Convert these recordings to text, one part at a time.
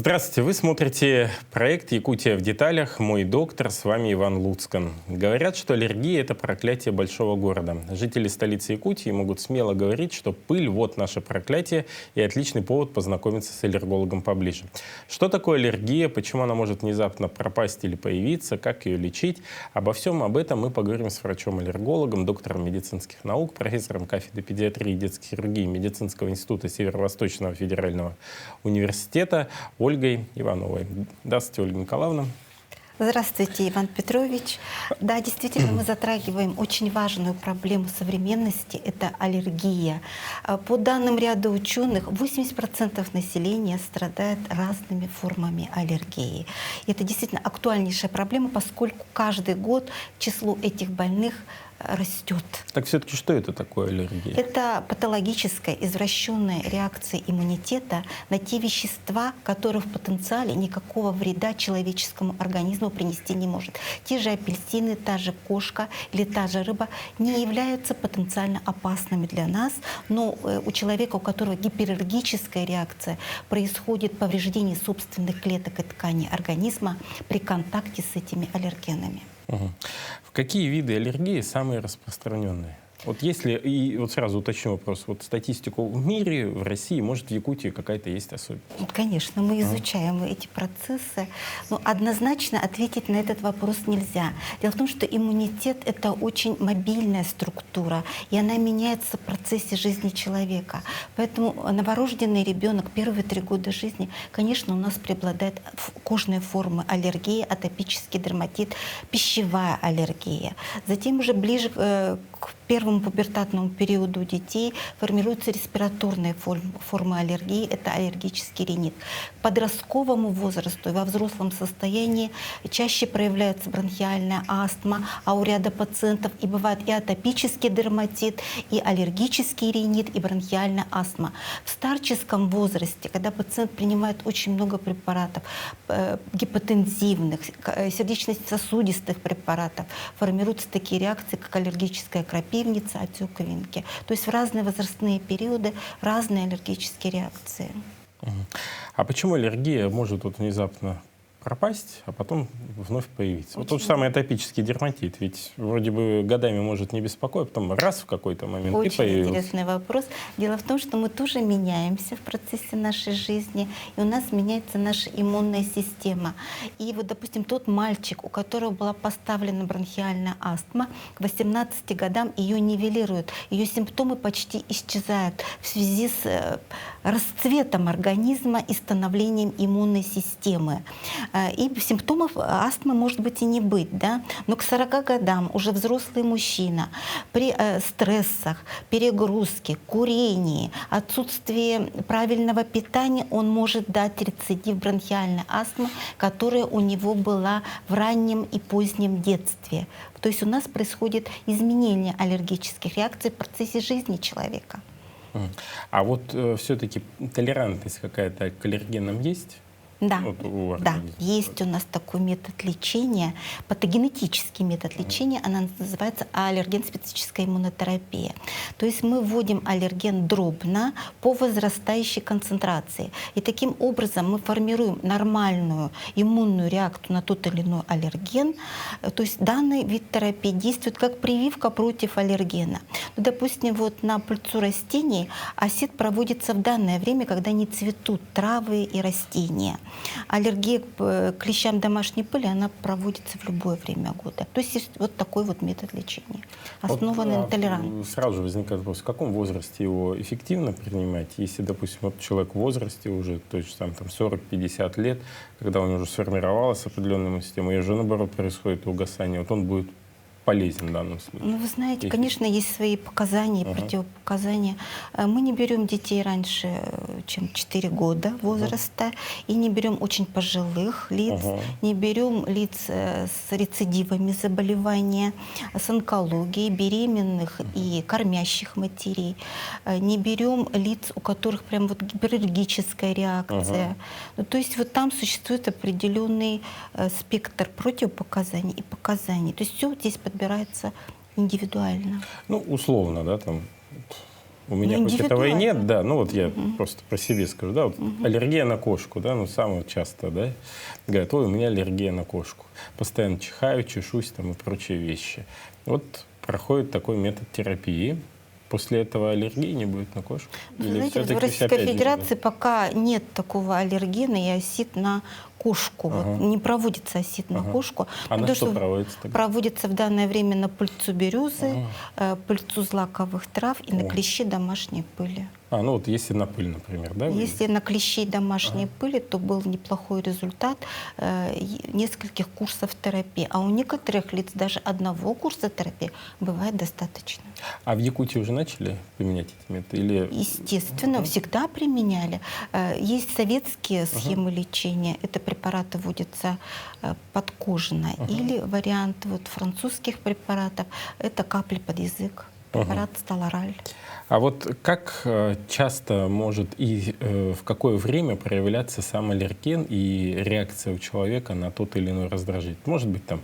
Здравствуйте, вы смотрите проект «Якутия в деталях». Мой доктор, с вами Иван Луцкан. Говорят, что аллергия – это проклятие большого города. Жители столицы Якутии могут смело говорить, что пыль – вот наше проклятие и отличный повод познакомиться с аллергологом поближе. Что такое аллергия, почему она может внезапно пропасть или появиться, как ее лечить? Обо всем об этом мы поговорим с врачом-аллергологом, доктором медицинских наук, профессором кафедры педиатрии и детской хирургии Медицинского института Северо-Восточного федерального университета Ольгой Ивановой. Здравствуйте, Ольга Николаевна. Здравствуйте, Иван Петрович. Да, действительно, мы затрагиваем очень важную проблему современности – это аллергия. По данным ряда ученых, 80% населения страдает разными формами аллергии. И это действительно актуальнейшая проблема, поскольку каждый год число этих больных растет. Так все-таки что это такое аллергия? Это патологическая, извращенная реакция иммунитета на те вещества, которые в потенциале никакого вреда человеческому организму принести не может. Те же апельсины, та же кошка или та же рыба не являются потенциально опасными для нас, но у человека, у которого гипераллергическая реакция, происходит повреждение собственных клеток и тканей организма при контакте с этими аллергенами. В какие виды аллергии самые распространенные? Вот если, и вот сразу уточню вопрос, вот статистику в мире, в России, может, в Якутии какая-то есть особенность? Конечно, мы изучаем эти процессы, но однозначно ответить на этот вопрос нельзя. Дело в том, что иммунитет — это очень мобильная структура, и она меняется в процессе жизни человека. Поэтому новорожденный ребенок первые 3 года жизни, конечно, у нас преобладает кожные формы аллергии, атопический дерматит, пищевая аллергия. Затем уже ближе к первому пубертатному периоду у детей формируются респираторные формы аллергии, это аллергический ринит. К подростковому возрасту и во взрослом состоянии чаще проявляется бронхиальная астма, а у ряда пациентов и бывает и атопический дерматит, и аллергический ринит, и бронхиальная астма. В старческом возрасте, когда пациент принимает очень много препаратов, гипотензивных, сердечно-сосудистых препаратов, формируются такие реакции, как аллергическая крапивница, отек венки. То есть в разные возрастные периоды разные аллергические реакции. А почему аллергия может вот внезапно пропасть, а потом вновь появиться? Вот тот же самый атопический дерматит, ведь вроде бы годами может не беспокоить, потом раз в какой-то момент и появился. Очень интересный вопрос. Дело в том, что мы тоже меняемся в процессе нашей жизни, и у нас меняется наша иммунная система. И вот, допустим, тот мальчик, у которого была поставлена бронхиальная астма, к 18 годам ее нивелируют, ее симптомы почти исчезают в связи с расцветом организма и становлением иммунной системы. И симптомов астмы может быть и не быть, да? Но к 40 годам уже взрослый мужчина при стрессах, перегрузке, курении, отсутствии правильного питания, он может дать рецидив бронхиальной астмы, которая у него была в раннем и позднем детстве. То есть у нас происходит изменение аллергических реакций в процессе жизни человека. А вот все-таки толерантность какая-то к аллергенам есть? Да, Вот да, есть у нас такой метод лечения, патогенетический метод лечения, она называется аллерген-специфическая иммунотерапия. То есть мы вводим аллерген дробно по возрастающей концентрации. И таким образом мы формируем нормальную иммунную реакцию на тот или иной аллерген. То есть данный вид терапии действует как прививка против аллергена. Ну, допустим, вот на пыльцу растений АСИД проводится в данное время, когда не цветут травы и растения. Аллергия к клещам домашней пыли, она проводится в любое время года. То есть вот такой вот метод лечения, основанный на толерантности. Сразу же возникает вопрос, в каком возрасте его эффективно принимать? Если, допустим, вот человек в возрасте уже, то есть там 40-50 лет, когда у него уже сформировалась определенная система, и уже наоборот происходит угасание, вот он будет полезен в данном случае? Ну, вы знаете, конечно, есть свои показания, противопоказания. Мы не берем детей раньше, чем 4 года возраста, и не берем очень пожилых лиц, не берем лиц с рецидивами заболевания, с онкологией, беременных и кормящих матерей. Не берем лиц, у которых прям вот гипераллергическая реакция. Ну, то есть вот там существует определенный спектр противопоказаний и показаний. То есть все здесь подбирается индивидуально. Ну, условно, да, там У меня Ну, хоть этого и индивидуально. нет, да, ну вот я просто по себе скажу, да, вот аллергия на кошку, да, ну самое часто, да, говорят, ой, у меня аллергия на кошку, постоянно чихаю, чешусь там и прочие вещи. Вот проходит такой метод терапии, после этого аллергии не будет на кошку? Вы Или знаете, вот в все-таки Российской опять же, Федерации пока нет такого аллергена и осит на кошку. Вот не проводится осит на кошку. А на потому что проводится тогда? проводится в данное время на пыльцу березы, пыльцу злаковых трав и на О. клещи домашней пыли. А, ну вот если на пыль, например, да? вы- Если на клещей домашней пыли, то был неплохой результат нескольких курсов терапии. А у некоторых лиц даже одного курса терапии бывает достаточно. А в Якутии уже начали применять эти методы? Или... Естественно, всегда применяли. Есть советские схемы лечения. Это препараты вводятся подкожно. Или вариант вот французских препаратов. Это капли под язык. Препарат Сталораль. А вот как часто может и в какое время проявляться сам аллерген и реакция у человека на тот или иной раздражитель? Может быть, там,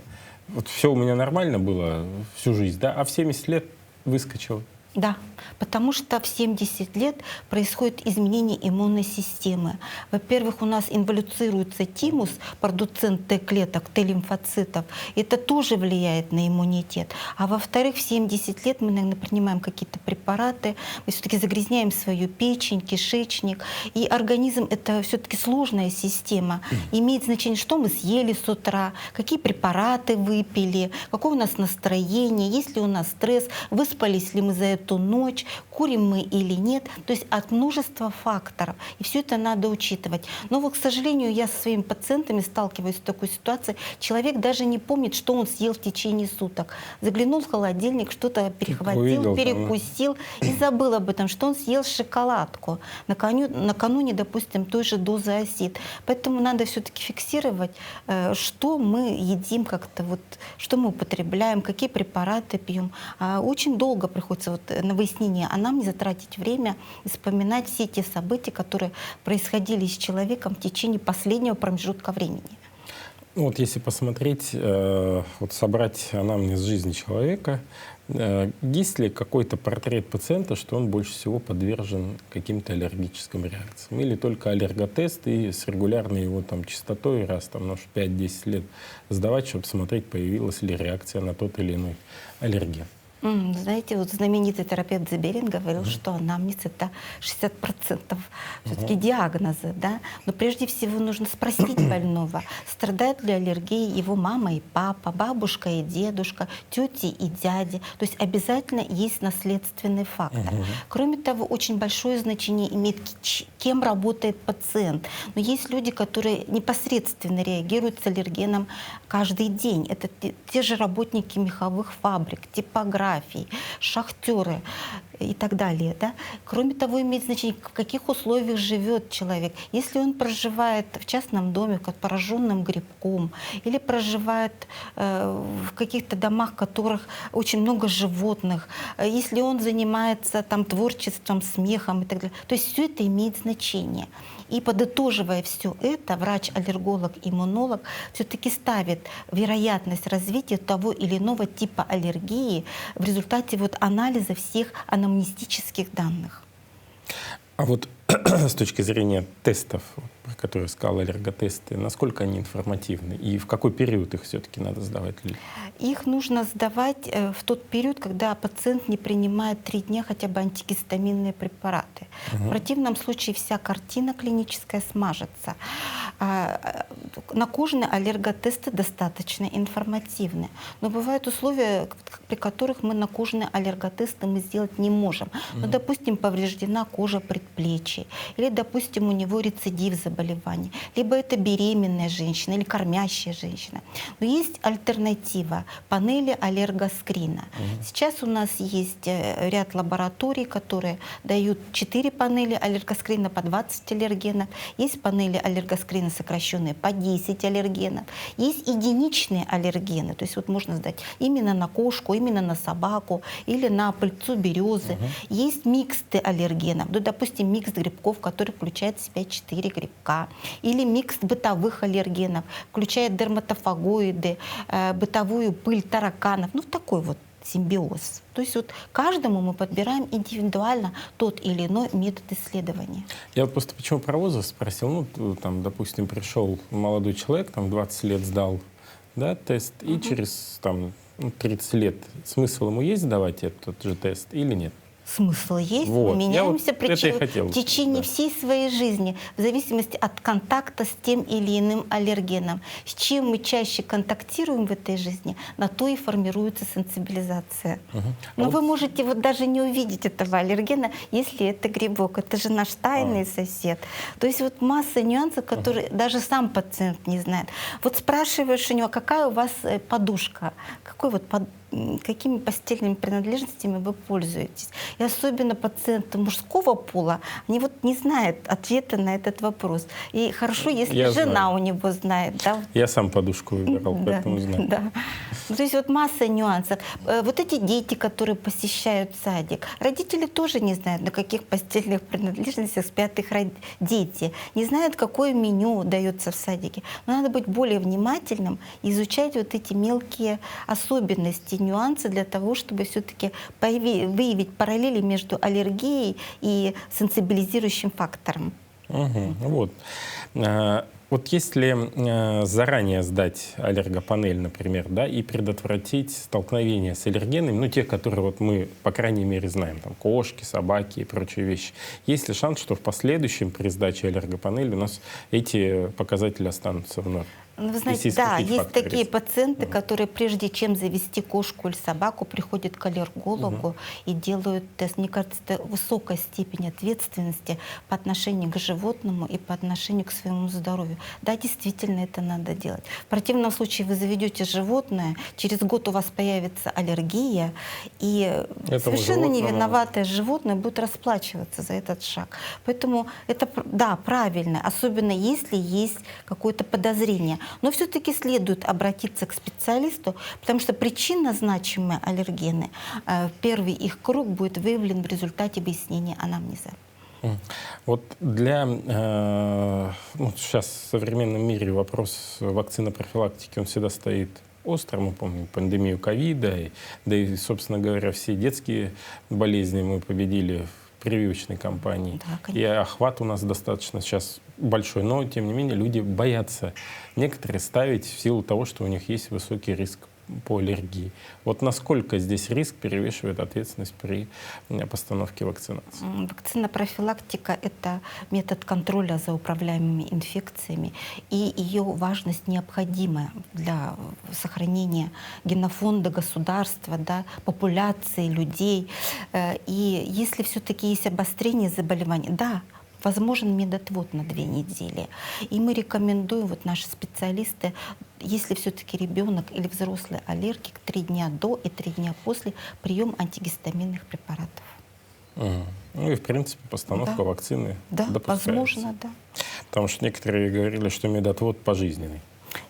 вот все у меня нормально было всю жизнь, да, а в 70 лет выскочил. Да, потому что в 70 лет происходит изменение иммунной системы. Во-первых, у нас инволюцируется тимус, продуцент Т-клеток, Т-лимфоцитов. Это тоже влияет на иммунитет. А во-вторых, в 70 лет мы, наверное, принимаем какие-то препараты, мы все-таки загрязняем свою печень, кишечник. И организм — это все-таки сложная система. Имеет значение, что мы съели с утра, какие препараты выпили, какое у нас настроение, есть ли у нас стресс, выспались ли мы за эту ночь, курим мы или нет. То есть от множества факторов. И все это надо учитывать. Но вот, к сожалению, я со своими пациентами сталкиваюсь с такой ситуацией. Человек даже не помнит, что он съел в течение суток. Заглянул в холодильник, что-то перехватил, Увидел, перекусил и забыл об этом, что он съел шоколадку. Накануне, допустим, той же дозы осид. Поэтому надо все-таки фиксировать, что мы едим как-то, вот, что мы употребляем, какие препараты пьем. Очень долго приходится вот на выяснение, а нам не затратить время и вспоминать все те события, которые происходили с человеком в течение последнего промежутка времени. Ну, вот если посмотреть, вот собрать анамнез жизни человека, есть ли какой-то портрет пациента, что он больше всего подвержен каким-то аллергическим реакциям? Или только аллерготест и с регулярной его там частотой раз там, может, 5-10 лет сдавать, чтобы смотреть, появилась ли реакция на тот или иной аллерген? Знаете, вот знаменитый терапевт Заберин говорил, что анамнез — это 60% все-таки диагноза, да? Но прежде всего нужно спросить больного, страдают ли аллергией его мама и папа, бабушка и дедушка, тети и дяди. То есть обязательно есть наследственный фактор. Кроме того, очень большое значение имеет, кем работает пациент. Но есть люди, которые непосредственно реагируют с аллергеном каждый день. Это те же работники меховых фабрик, типографий, шахтеры и так далее. Да? Кроме того, имеет значение, в каких условиях живет человек. Если он проживает в частном доме, пораженным грибком, или проживает в каких-то домах, в которых очень много животных, если он занимается там, творчеством, смехом и так далее. То есть все это имеет значение. И подытоживая все это, врач-аллерголог, иммунолог все-таки ставит вероятность развития того или иного типа аллергии в результате вот анализа всех анамнестических данных. А вот с точки зрения тестов, про которые я сказал, аллерготесты, насколько они информативны? И в какой период их все-таки надо сдавать? Их нужно сдавать в тот период, когда пациент не принимает 3 дня хотя бы антигистаминные препараты. В противном случае вся картина клиническая смажется. На кожные аллерготесты достаточно информативны. Но бывают условия, при которых мы на кожные аллерготесты мы сделать не можем. Ну, допустим, повреждена кожа предплечья, или, допустим, у него рецидив заболевания, либо это беременная женщина или кормящая женщина. Но есть альтернатива — панели аллергоскрина. Сейчас у нас есть ряд лабораторий, которые дают 4 панели аллергоскрина по 20 аллергенов. Есть панели аллергоскрина сокращенные по 10 аллергенов. Есть единичные аллергены, то есть вот можно сдать именно на кошку, именно на собаку или на пыльцу березы. Есть миксты аллергенов, ну, допустим, микс грибков, который включает в себя 4 грибка. Или микс бытовых аллергенов, включает дерматофагоиды, бытовую пыль тараканов. Ну, в такой вот симбиоз. То есть вот каждому мы подбираем индивидуально тот или иной метод исследования. Я вот просто почему про возраст спросил. Ну, там, допустим, пришел молодой человек, там, 20 лет сдал, да, тест, и через там, 30 лет смысл ему есть сдавать этот же тест или нет? Смысл есть, Вот. мы меняемся Я вот это и хотел, в течение да. всей своей жизни, в зависимости от контакта с тем или иным аллергеном. С чем мы чаще контактируем в этой жизни, на то и формируется сенсибилизация. Но вы можете вот даже не увидеть этого аллергена, если это грибок. Это же наш тайный сосед. То есть вот масса нюансов, которые даже сам пациент не знает. Вот спрашиваешь у него, какая у вас подушка, какой вот какими постельными принадлежностями вы пользуетесь. И особенно пациенты мужского пола, они вот не знают ответа на этот вопрос. И хорошо, если Я жена знаю. у него знает. Да? Я сам подушку выбирал, поэтому знаю. Да. Ну, то есть вот масса нюансов. Вот эти дети, которые посещают садик, родители тоже не знают, на каких постельных принадлежностях спят их дети, не знают, какое меню дается в садике. Но надо быть более внимательным, изучать вот эти мелкие особенности, нюансы для того, чтобы все-таки выявить параллели между аллергией и сенсибилизирующим фактором. Вот. Вот если заранее сдать аллергопанель, например, да, и предотвратить столкновение с аллергенами, ну, тех, которые вот мы, по крайней мере, знаем, там, кошки, собаки и прочие вещи, есть ли шанс, что в последующем при сдаче аллергопанели у нас эти показатели останутся вновь? Ну, вы знаете, да, есть такие пациенты, которые прежде чем завести кошку или собаку, приходят к аллергологу и делают тест. Мне кажется, это высокая степень ответственности по отношению к животному и по отношению к своему здоровью. Да, действительно, это надо делать. В противном случае вы заведете животное, через год у вас появится аллергия, и совершенно невиноватое животное будет расплачиваться за этот шаг. Поэтому это, да, правильно, особенно если есть какое-то подозрение. Но все-таки следует обратиться к специалисту, потому что причинно значимые аллергены, первый их круг будет выявлен в результате выяснения анамнеза. Вот сейчас в современном мире вопрос вакцинопрофилактики, он всегда стоит остро. Мы помним пандемию ковида, да и, собственно говоря, все детские болезни мы победили в прививочной кампании. Да, и охват у нас достаточно сейчас большой, но, тем не менее, люди боятся некоторые ставить в силу того, что у них есть высокий риск по аллергии. Вот насколько здесь риск перевешивает ответственность при постановке вакцинации? Вакцинопрофилактика — это метод контроля за управляемыми инфекциями, и ее важность необходима для сохранения генофонда государства, да, популяции людей. И если все-таки есть обострение заболеваний, да, возможен медотвод на 2 недели. И мы рекомендуем, вот наши специалисты, если все-таки ребенок или взрослый аллергик, 3 дня до и 3 дня после прием антигистаминных препаратов. Ну и, в принципе, постановка вакцины допускается. Возможно, да. Потому что некоторые говорили, что медотвод пожизненный.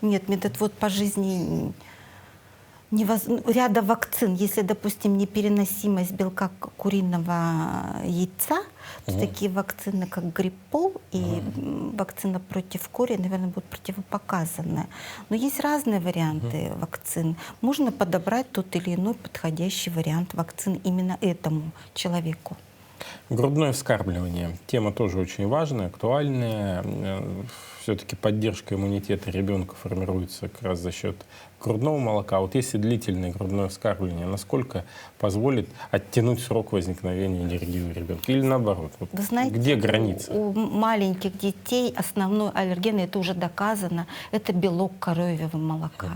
Нет, медотвод по жизни ряда вакцин. Если, допустим, непереносимость белка куриного яйца, то такие вакцины, как гриппол и вакцина против кори, наверное, будут противопоказаны. Но есть разные варианты вакцин. Можно подобрать тот или иной подходящий вариант вакцин именно этому человеку. Грудное вскармливание. Тема тоже очень важная, актуальная. Все-таки поддержка иммунитета ребенка формируется как раз за счет грудного молока. Вот если длительное грудное вскармливание, насколько позволит оттянуть срок возникновения аллергии у ребенка? Или наоборот? Вот вы знаете, где граница? У маленьких детей основной аллерген, это уже доказано, это белок коровьего молока.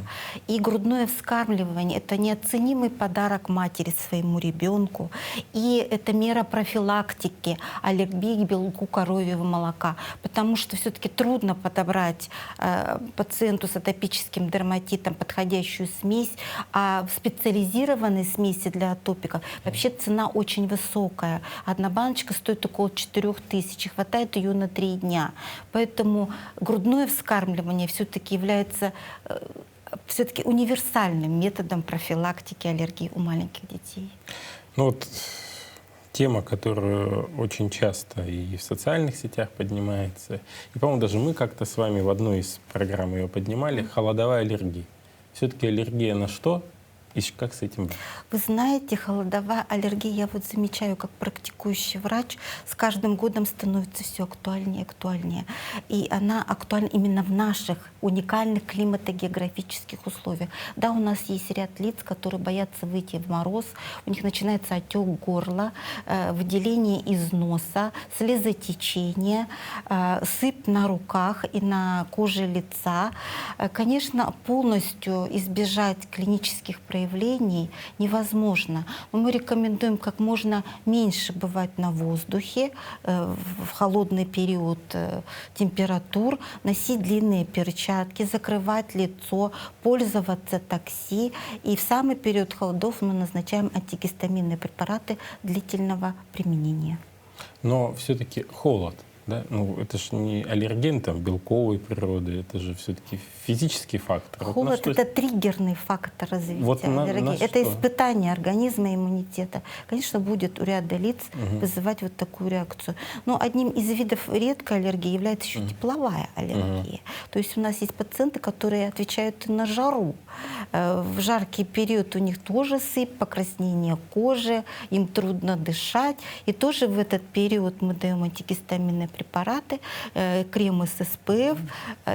И грудное вскармливание — это неоценимый подарок матери своему ребенку. И это мера профилактики аллергии к белку коровьего молока. Потому что все-таки трудно подобрать пациенту с атопическим дерматитом подходящую смесь, а в специализированной смеси для атопиков вообще цена очень высокая. Одна баночка стоит около 4000, хватает ее на 3 дня. Поэтому грудное вскармливание все-таки является универсальным методом профилактики аллергии у маленьких детей. Ну вот тема, которая очень часто и в социальных сетях поднимается, и, по-моему, даже мы как-то с вами в одной из программ ее поднимали, холодовая аллергия. Все-таки аллергия на что? И как с этим быть? Вы знаете, холодовая аллергия, я вот замечаю, как практикующий врач, с каждым годом становится все актуальнее и актуальнее. И она актуальна именно в наших уникальных климатогеографических условиях. Да, у нас есть ряд лиц, которые боятся выйти в мороз, у них начинается отек горла, выделение из носа, слезотечение, сыпь на руках и на коже лица. Конечно, полностью избежать клинических проявлений невозможно. Но мы рекомендуем как можно меньше бывать на воздухе в холодный период температур, носить длинные перчатки, закрывать лицо, пользоваться такси. И в самый период холодов мы назначаем антигистаминные препараты длительного применения. Но все-таки холод, да? Ну, это же не аллерген там, белковой природы, это же все-таки физический фактор. Холод — это триггерный фактор развития аллергии. Это испытание организма, иммунитета. Конечно, будет у ряда лиц вызывать вот такую реакцию. Но одним из видов редкой аллергии является еще тепловая аллергия. То есть у нас есть пациенты, которые отвечают на жару. В жаркий период у них тоже сыпь, покраснение кожи, им трудно дышать. И тоже в этот период мы даем антигистаминные препараты, кремы с СПФ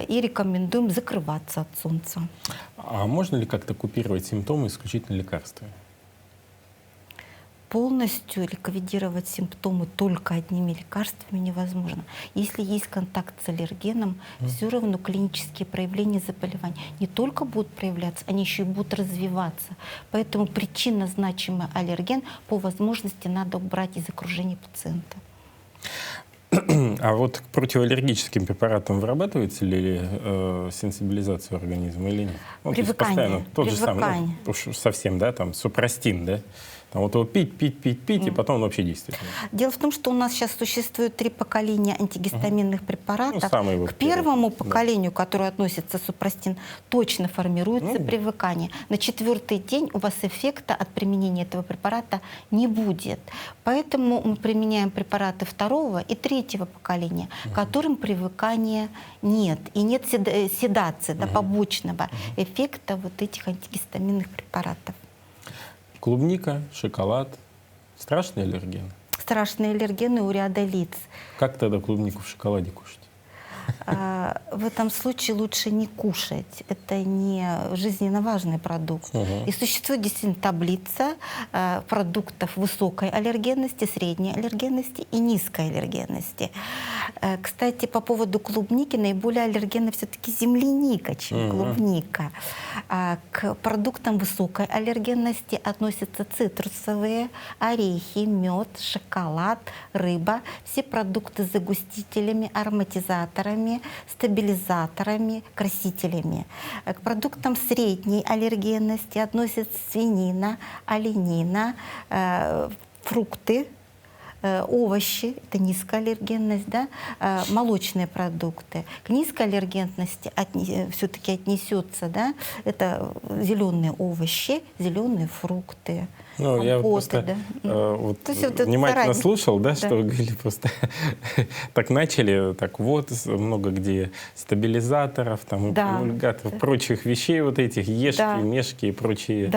и рекомендуем закрываться от солнца. А можно ли как-то купировать симптомы исключительно лекарствами? Полностью ликвидировать симптомы только одними лекарствами невозможно. Если есть контакт с аллергеном, все равно клинические проявления заболевания не только будут проявляться, они еще и будут развиваться. Поэтому причинно значимый аллерген по возможности надо убрать из окружения пациента. А вот к противоаллергическим препаратам вырабатывается ли сенсибилизация организма или нет? Вот Привыкание. Тот же самый, ну, совсем, да, там, супрастин, да? Там вот его пить, и потом он вообще действует. Дело в том, что у нас сейчас существует 3 поколения антигистаминных препаратов. Ну, к первому поколению, которое относится супрастин, точно формируется привыкание. На 4-й день у вас эффекта от применения этого препарата не будет. Поэтому мы применяем препараты 2-го и 3-го поколения, которым привыкания нет. И нет седации, да, побочного эффекта вот этих антигистаминных препаратов. Клубника, шоколад — страшные аллергены? Страшные аллергены у ряда лиц. Как тогда клубнику в шоколаде кушать? В этом случае лучше не кушать. Это не жизненно важный продукт. И существует действительно таблица продуктов высокой аллергенности, средней аллергенности и низкой аллергенности. Кстати, по поводу клубники наиболее аллергенна все-таки земляника, чем клубника. К продуктам высокой аллергенности относятся цитрусовые, орехи, мед, шоколад, рыба, все продукты с загустителями, ароматизаторами, стабилизаторами, красителями. К продуктам средней аллергенности относятся свинина, оленина, фрукты, овощи, это низкая аллергенность, да, молочные продукты. К низкой аллергенности все-таки отнесется, да, это зеленые овощи, зеленые фрукты. Ну, я просто вот внимательно слушал, да, что вы говорили, просто так начали, так вот, много где стабилизаторов, там, эмульгаторов, прочих вещей вот этих, ешки, мешки и прочие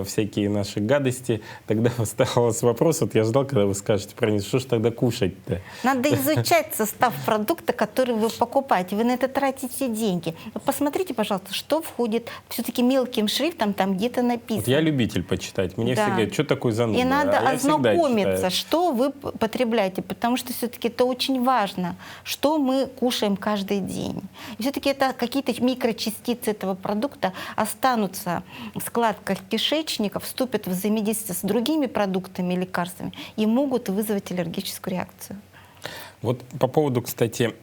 всякие наши гадости. Тогда оставался вопрос, вот я ждал, когда вы скажете про них, что ж тогда кушать-то? Надо изучать состав продукта, который вы покупаете. Вы на это тратите деньги. Посмотрите, пожалуйста, что входит все-таки мелким шрифтом, там где-то написано. Вот я любитель почитать. Мне все говорят, что такое зануда. И надо ознакомиться, что вы потребляете, потому что все-таки это очень важно, что мы кушаем каждый день. И все-таки это какие-то микрочастицы этого продукта останутся в складках кишечника, вступят в взаимодействие с другими продуктами и лекарствами и могут вызвать аллергическую реакцию. Вот по поводу, кстати,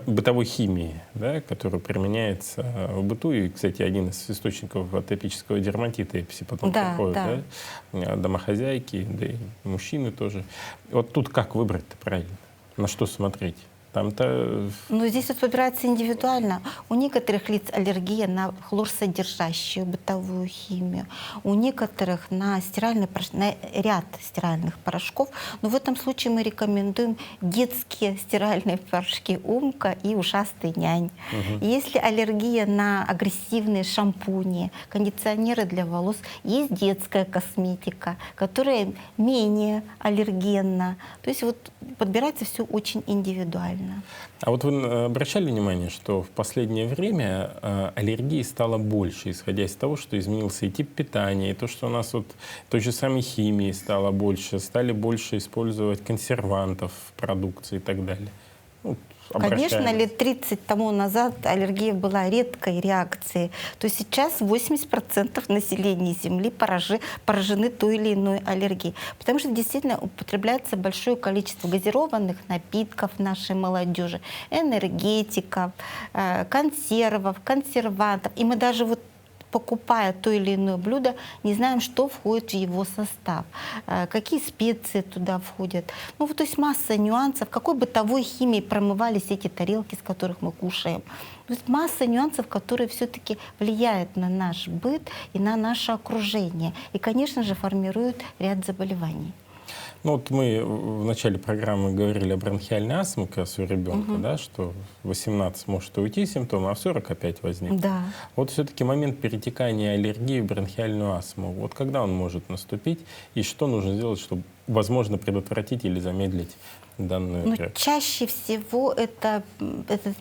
бытовой химии, да, которая применяется в быту, и, кстати, один из источников атопического дерматита, если потом приходят, да, домохозяйки, да и мужчины тоже. Вот тут как выбрать-то правильно? На что смотреть? Там-то... Но здесь вот выбирается индивидуально. У некоторых лиц аллергия на хлорсодержащую бытовую химию, у некоторых на на ряд стиральных порошков. Но в этом случае мы рекомендуем детские стиральные порошки «Умка» и «Ушастый нянь». Если аллергия на агрессивные шампуни, кондиционеры для волос, есть детская косметика, которая менее аллергенна. То есть вот подбирается все очень индивидуально. А вот вы обращали внимание, что в последнее время аллергии стало больше, исходя из того, что изменился и тип питания, и то, что у нас вот той же самой химии стало больше, стали больше использовать консервантов в продукции и так далее? Вот, Конечно, лет 30 тому назад аллергия была редкой реакцией. То есть сейчас 80% населения Земли поражены той или иной аллергией. Потому что действительно употребляется большое количество газированных напитков нашей молодежи, энергетиков, консервов, консервантов. И мы даже вот покупая то или иное блюдо, не знаем, что входит в его состав, какие специи туда входят. Ну, вот, то есть масса нюансов, какой бытовой химией промывались эти тарелки, с которых мы кушаем. То есть масса нюансов, которые все-таки влияют на наш быт и на наше окружение. И, конечно же, формируют ряд заболеваний. Ну вот мы в начале программы говорили о бронхиальной астме как раз у ребенка, да, что в 18 может уйти симптомы, а в 40 опять возникнет. Да. Вот все-таки момент перетекания аллергии в бронхиальную астму, вот когда он может наступить и что нужно сделать, чтобы, возможно, предотвратить или замедлить данную реакцию? Чаще всего этот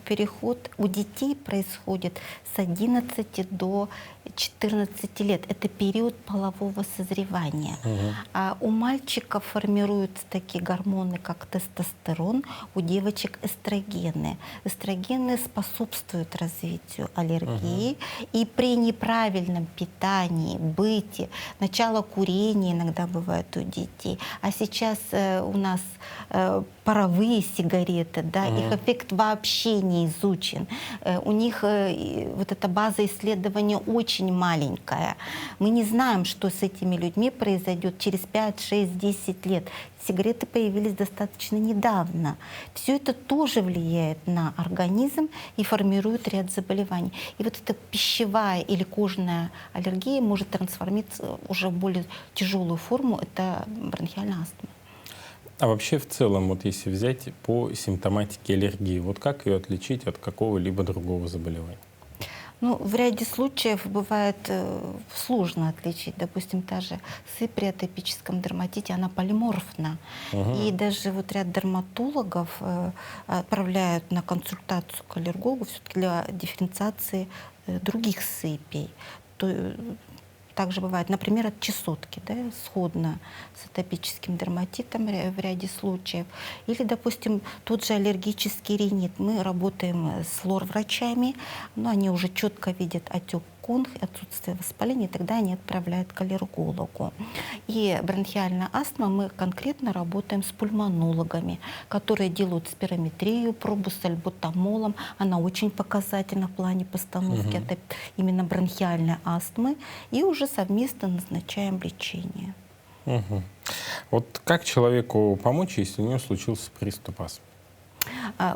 переход у детей происходит с 11 до 14 лет. Это период полового созревания. А у мальчиков формируются такие гормоны, как тестостерон, у девочек эстрогены. Эстрогены способствуют развитию аллергии. И при неправильном питании, быте, начало курения иногда бывает у детей. А сейчас у нас паровые сигареты, да, их эффект вообще не изучен. У них вот эта база исследования очень маленькая. Мы не знаем, что с этими людьми произойдет через 5, 6, 10 лет. Сигареты появились достаточно недавно. Все это тоже влияет на организм и формирует ряд заболеваний. И вот эта пищевая или кожная аллергия может трансформироваться уже в более тяжелую форму. Это бронхиальная астма. А вообще в целом, вот если взять по симптоматике аллергии, вот как ее отличить от какого-либо другого заболевания? Ну, в ряде случаев бывает сложно отличить. Допустим, та же сыпь при атопическом дерматите, она полиморфна. И даже вот ряд дерматологов отправляют на консультацию к аллергологу все-таки для дифференциации других сыпей. Также бывает, например, от чесотки, да, сходно с атопическим дерматитом в ряде случаев. Или, допустим, тот же аллергический ринит. Мы работаем с лор-врачами, но они уже четко видят отек конх, отсутствие воспаления, и тогда они отправляют к аллергологу. И бронхиальная астма, мы конкретно работаем с пульмонологами, которые делают спирометрию, пробу с альбутамолом. Она очень показательна в плане постановки именно бронхиальной астмы. И уже совместно назначаем лечение. Вот как человеку помочь, если у него случился приступ астмы?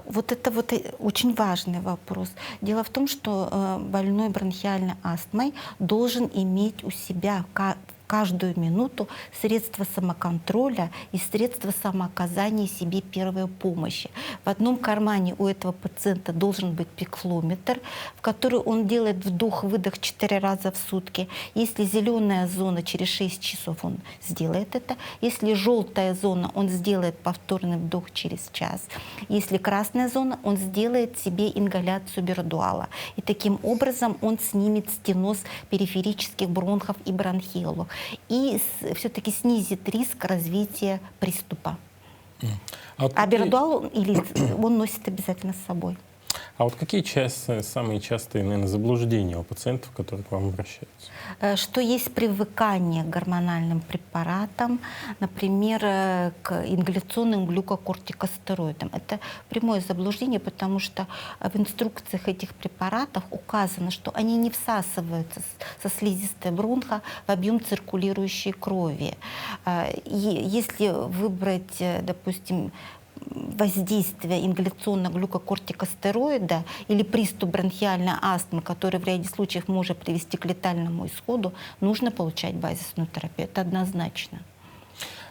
Вот это вот очень важный вопрос. Дело в том, что больной бронхиальной астмой должен иметь у себя каждую минуту средства самоконтроля и средства самооказания себе первой помощи. В одном кармане у этого пациента должен быть пикфлометр, в который он делает вдох-выдох 4 раза в сутки. Если зеленая зона, через 6 часов он сделает это. Если желтая зона, он сделает повторный вдох через час. Если красная зона, он сделает себе ингаляцию бирдуала. И таким образом он снимет стеноз периферических бронхов и бронхиолов. И все-таки снизит риск развития приступа. А бирдуал он носит обязательно с собой. А вот какие самые частые, наверное, заблуждения у пациентов, которые к вам обращаются? Что есть привыкание к гормональным препаратам, например, к ингаляционным глюкокортикостероидам. Это прямое заблуждение, потому что в инструкциях этих препаратов указано, что они не всасываются со слизистой бронха в объем циркулирующей крови. И если выбрать, допустим, воздействия ингаляционно-глюкокортикостероида или приступ бронхиальной астмы, который в ряде случаев может привести к летальному исходу, нужно получать базисную терапию. Это однозначно.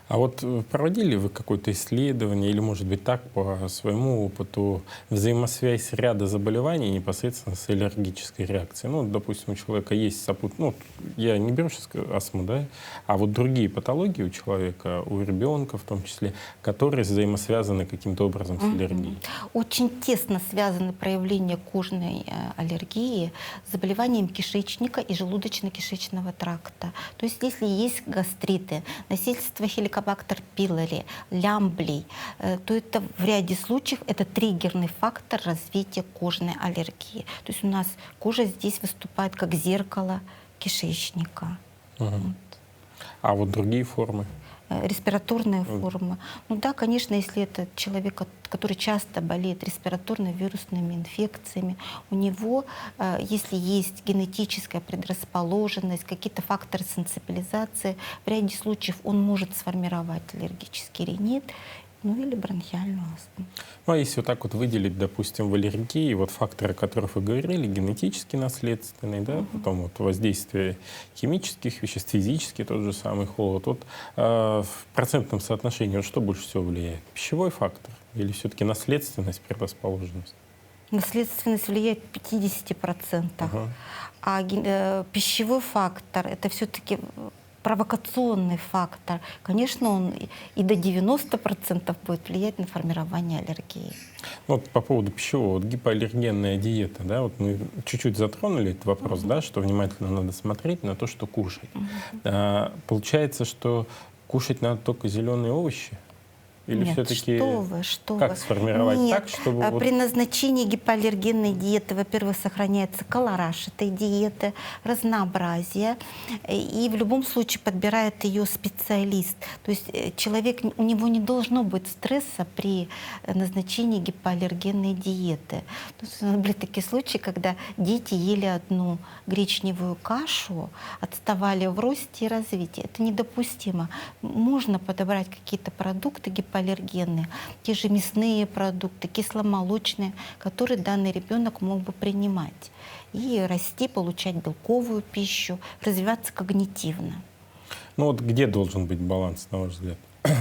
А вот проводили вы какое-то исследование или, может быть, так, по своему опыту, взаимосвязь ряда заболеваний непосредственно с аллергической реакцией? Ну, допустим, у человека есть сопутствующие, ну, я не беру сейчас астму, да, а вот другие патологии у человека, у ребенка в том числе, которые взаимосвязаны каким-то образом с аллергией. Очень тесно связаны проявления кожной аллергии с заболеванием кишечника и желудочно-кишечного тракта. То есть если есть гастриты, насильство хеликобактер пилори, лямблий, то это в ряде случаев это триггерный фактор развития кожной аллергии. То есть у нас кожа здесь выступает как зеркало кишечника. Угу. Вот. А вот другие формы? Респираторные формы. Ну да, конечно, если это человек, который часто болеет респираторно-вирусными инфекциями, у него, если есть генетическая предрасположенность, какие-то факторы сенсибилизации, в ряде случаев он может сформировать аллергический ринит, ну или бронхиальную астму. Ну, а если вот так вот выделить, допустим, в аллергии, вот факторы, о которых вы говорили, генетически наследственные, да, потом вот воздействие химических веществ, физически тот же самый холод, вот в процентном соотношении вот что больше всего влияет? Пищевой фактор или все-таки наследственность, предрасположенность? Наследственность влияет в 50%, а пищевой фактор — это все-таки провокационный фактор. Конечно, он и до 90% будет влиять на формирование аллергии. Вот по поводу пищевого, вот гипоаллергенная диета, да, вот мы чуть-чуть затронули этот вопрос, да, что внимательно надо смотреть на то, что кушать. Получается, что кушать надо только зеленые овощи? Или Нет, все-таки что как вы. сформировать Нет, так, чтобы... При назначении гипоаллергенной диеты, во-первых, сохраняется колораж этой диеты, разнообразие, и в любом случае подбирает ее специалист. То есть человек, у него не должно быть стресса при назначении гипоаллергенной диеты. То есть у нас были такие случаи, когда дети ели одну гречневую кашу, отставали в росте и развитии. Это недопустимо. Можно подобрать какие-то продукты гипоаллергенные, те же мясные продукты, кисломолочные, которые данный ребенок мог бы принимать. И расти, получать белковую пищу, развиваться когнитивно. Ну вот где должен быть баланс, на ваш взгляд?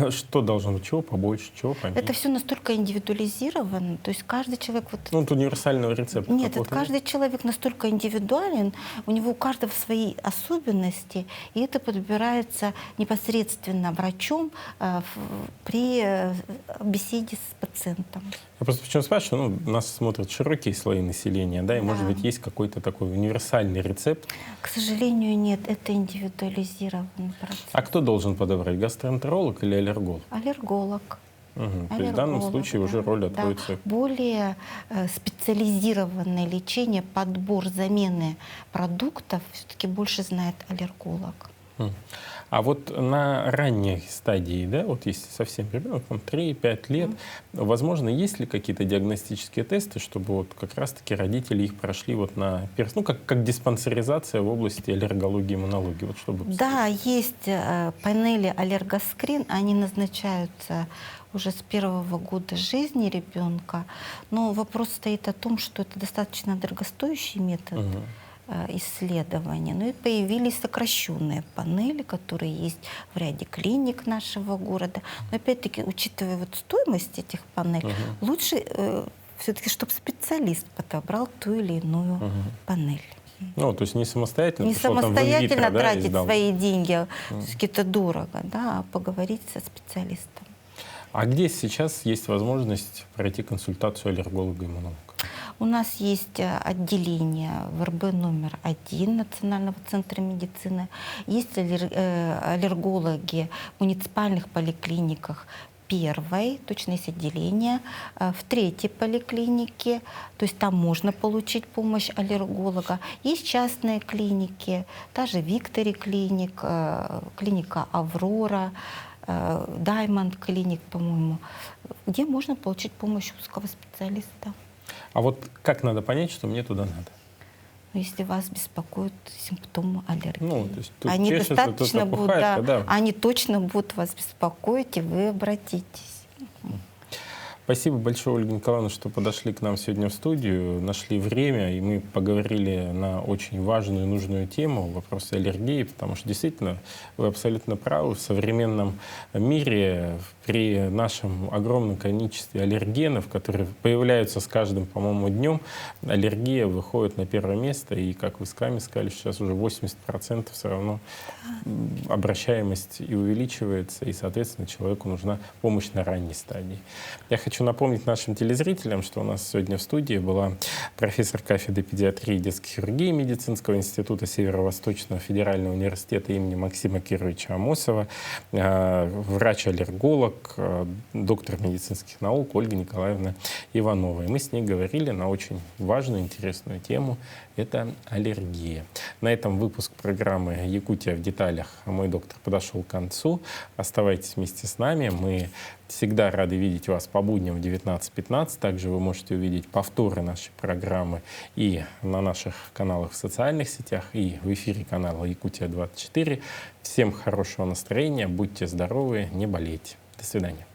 Что должно быть? Чего побольше, чего поменьше? Это все настолько индивидуализировано. То есть каждый человек... Ну, вот универсального рецепта. Нет, каждый человек настолько индивидуален, у него у каждого свои особенности, и это подбирается непосредственно врачом при беседе с пациентом. Я просто почему спрашиваю, ну, нас смотрят широкие слои населения, да, и, может быть, есть какой-то такой универсальный рецепт? К сожалению, нет, это индивидуализированный процесс. А кто должен подобрать, гастроэнтеролог или аллерголог? Аллерголог. То есть в данном случае уже роль отводится... Более специализированное лечение, подбор замены продуктов все-таки больше знает аллерголог. А вот на ранней стадии, да, вот если совсем ребенок, 3-5 лет, возможно, есть ли какие-то диагностические тесты, чтобы вот как раз-таки родители их прошли вот на, ну, как диспансеризация в области аллергологии, иммунологии, вот чтобы... Да, есть панели аллергоскрин, они назначаются уже с первого года жизни ребенка, но вопрос стоит о том, что это достаточно дорогостоящий метод исследования. Ну и появились сокращенные панели, которые есть в ряде клиник нашего города. Но опять-таки, учитывая вот стоимость этих панелей, лучше все-таки, чтобы специалист подобрал ту или иную панель. Ну, то есть не самостоятельно, не самостоятельно там тратить свои деньги, все-таки это дорого, да, а поговорить со специалистом. А где сейчас есть возможность пройти консультацию аллерголога-иммунолога? У нас есть отделение в РБ номер 1 Национального центра медицины. Есть аллергологи в муниципальных поликлиниках первой, точно есть отделение, в третьей поликлинике, то есть там можно получить помощь аллерголога. Есть частные клиники, та же Виктори клиник, клиника Аврора, Даймонд клиник, по-моему, где можно получить помощь узкого специалиста. А вот как надо понять, что мне туда надо? Если вас беспокоят симптомы аллергии, ну, то есть они чешется, достаточно будут, да. они точно будут вас беспокоить, и вы обратитесь. Спасибо большое, Ольга Николаевна, что подошли к нам сегодня в студию, нашли время, и мы поговорили на очень важную и нужную тему, вопросы аллергии, потому что действительно вы абсолютно правы. В современном мире при нашем огромном количестве аллергенов, которые появляются с каждым, по-моему, днем, аллергия выходит на первое место, и, как вы сами сказали, сейчас уже 80% все равно обращаемость и увеличивается, и, соответственно, человеку нужна помощь на ранней стадии. Я хочу напомнить нашим телезрителям, что у нас сегодня в студии была профессор кафедры педиатрии и детской хирургии Медицинского института Северо-Восточного федерального университета имени Максима Кировича Амосова, врач-аллерголог, доктор медицинских наук Ольга Николаевна Иванова. И мы с ней говорили на очень важную, интересную тему — это аллергия. На этом выпуск программы «Якутия в деталях. Мой доктор» подошел к концу. Оставайтесь вместе с нами. Мы всегда рады видеть вас по будням в 19:15. Также вы можете увидеть повторы нашей программы и на наших каналах в социальных сетях, и в эфире канала «Якутия-24». Всем хорошего настроения, будьте здоровы, не болейте. До свидания.